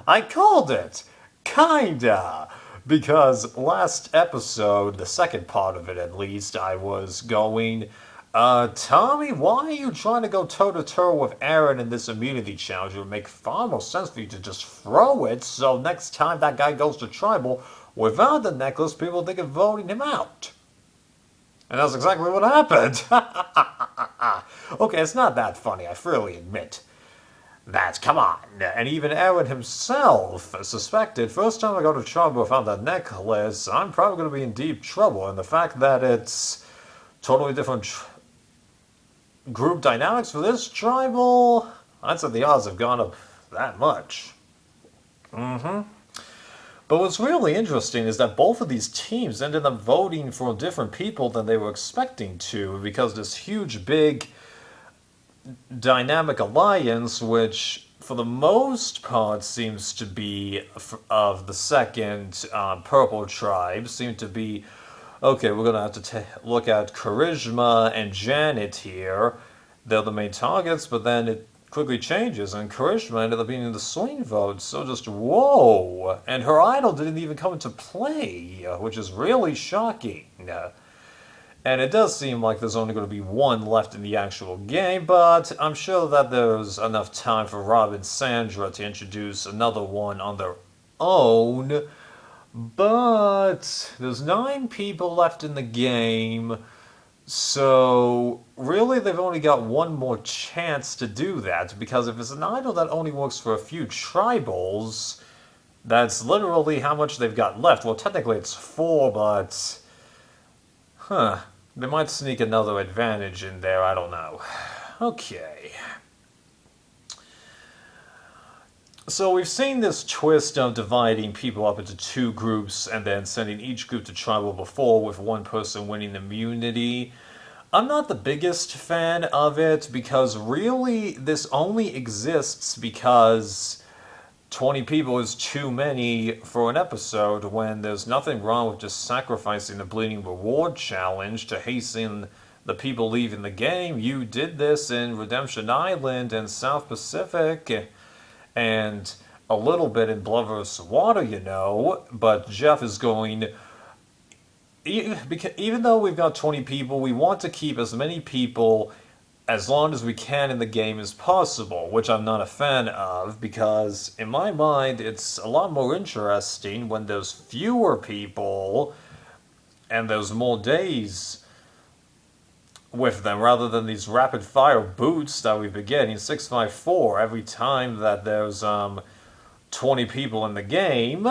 I called it! Kinda! Because last episode, the second part of it at least, I was going, Tommy, why are you trying to go toe to toe with Aaron in this immunity challenge? It would make far more sense for you to just throw it so next time that guy goes to tribal without the necklace, people think of voting him out. And that's exactly what happened. Okay, it's not that funny, I freely admit. That, come on. And even Aaron himself suspected, first time I go to trouble without that necklace, I'm probably going to be in deep trouble. And the fact that it's totally different group dynamics for this tribal, I'd say the odds have gone up that much. But what's really interesting is that both of these teams ended up voting for different people than they were expecting to, because this huge, big dynamic alliance, which for the most part seems to be of the second purple tribe, seem to be okay. We're gonna have to look at Charisma and Janet here. They're the main targets, but then it quickly changes, and Charisma ended up being in the swing vote. So just whoa! And her idol didn't even come into play, which is really shocking. And it does seem like there's only going to be one left in the actual game, but I'm sure that there's enough time for Rob and Sandra to introduce another one on their own. But there's 9 people left in the game, so really they've only got one more chance to do that, because if it's an idol that only works for a few tribals, that's literally how much they've got left. Well, technically it's 4, but... They might sneak another advantage in there, I don't know. Okay. So we've seen this twist of dividing people up into 2 groups and then sending each group to tribal before, with one person winning immunity. I'm not the biggest fan of it, because really this only exists because 20 people is too many for an episode, when there's nothing wrong with just sacrificing the Bleeding Reward challenge to hasten the people leaving the game. You did this in Redemption Island and South Pacific, and a little bit in Blood vs. Water, you know, but Jeff is going... Even though we've got 20 people, we want to keep as many people as long as we can in the game as possible, which I'm not a fan of, because in my mind it's a lot more interesting when there's fewer people and there's more days with them, rather than these rapid fire boots that we've been getting 654 every time that there's 20 people in the game.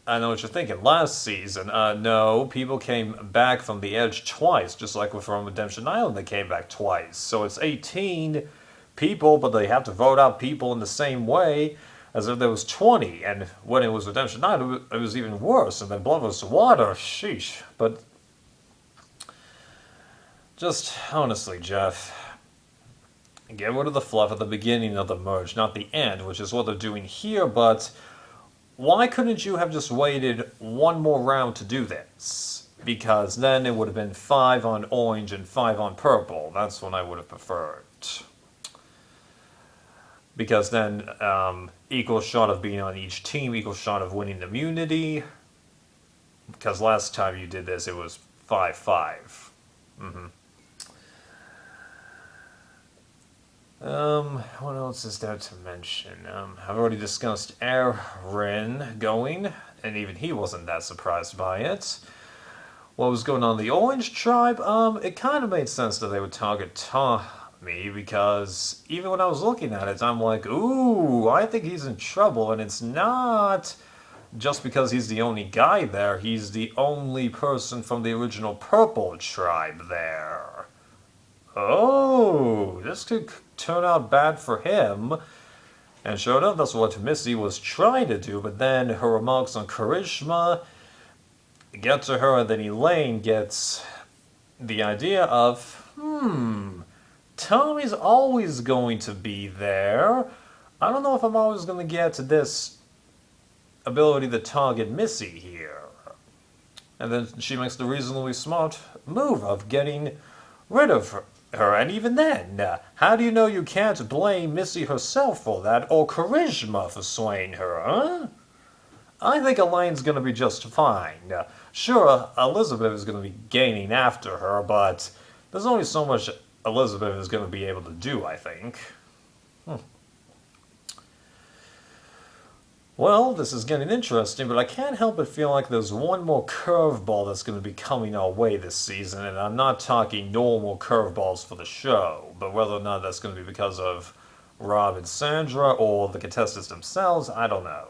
I know what you're thinking. Last season, no, people came back from the edge twice, just like with from Redemption Island, they came back twice. So it's 18 people, but they have to vote out people in the same way as if there was 20. And when it was Redemption Island, it was even worse. And then Blood vs. Water, sheesh. But just honestly, Jeff, get rid of the fluff at the beginning of the merge, not the end, which is what they're doing here, but... Why couldn't you have just waited one more round to do this? Because then it would have been 5 on orange and 5 on purple. That's what I would have preferred. Because then equal shot of being on each team, equal shot of winning immunity. Because last time you did this, it was 5-5. What else is there to mention? I've already discussed Aaron going, and even he wasn't that surprised by it. What was going on in the Orange Tribe? It kind of made sense that they would target Tommy, because even when I was looking at it, I'm like, ooh, I think he's in trouble, and it's not just because he's the only guy there, he's the only person from the original Purple Tribe there. Oh, this could turn out bad for him. And sure enough, that's what Missy was trying to do, but then her remarks on Charisma get to her, and then Elaine gets the idea of, Tommy's always going to be there. I don't know if I'm always going to get to this ability to target Missy here. And then she makes the reasonably smart move of getting rid of her, and even then, how do you know you can't blame Missy herself for that, or Charisma for swaying her, huh? I think Elaine's gonna be just fine. Sure, Elizabeth is gonna be gaining after her, but there's only so much Elizabeth is gonna be able to do, I think. Well, this is getting interesting, but I can't help but feel like there's one more curveball that's going to be coming our way this season, and I'm not talking normal curveballs for the show, but whether or not that's going to be because of Rob and Sandra or the contestants themselves, I don't know.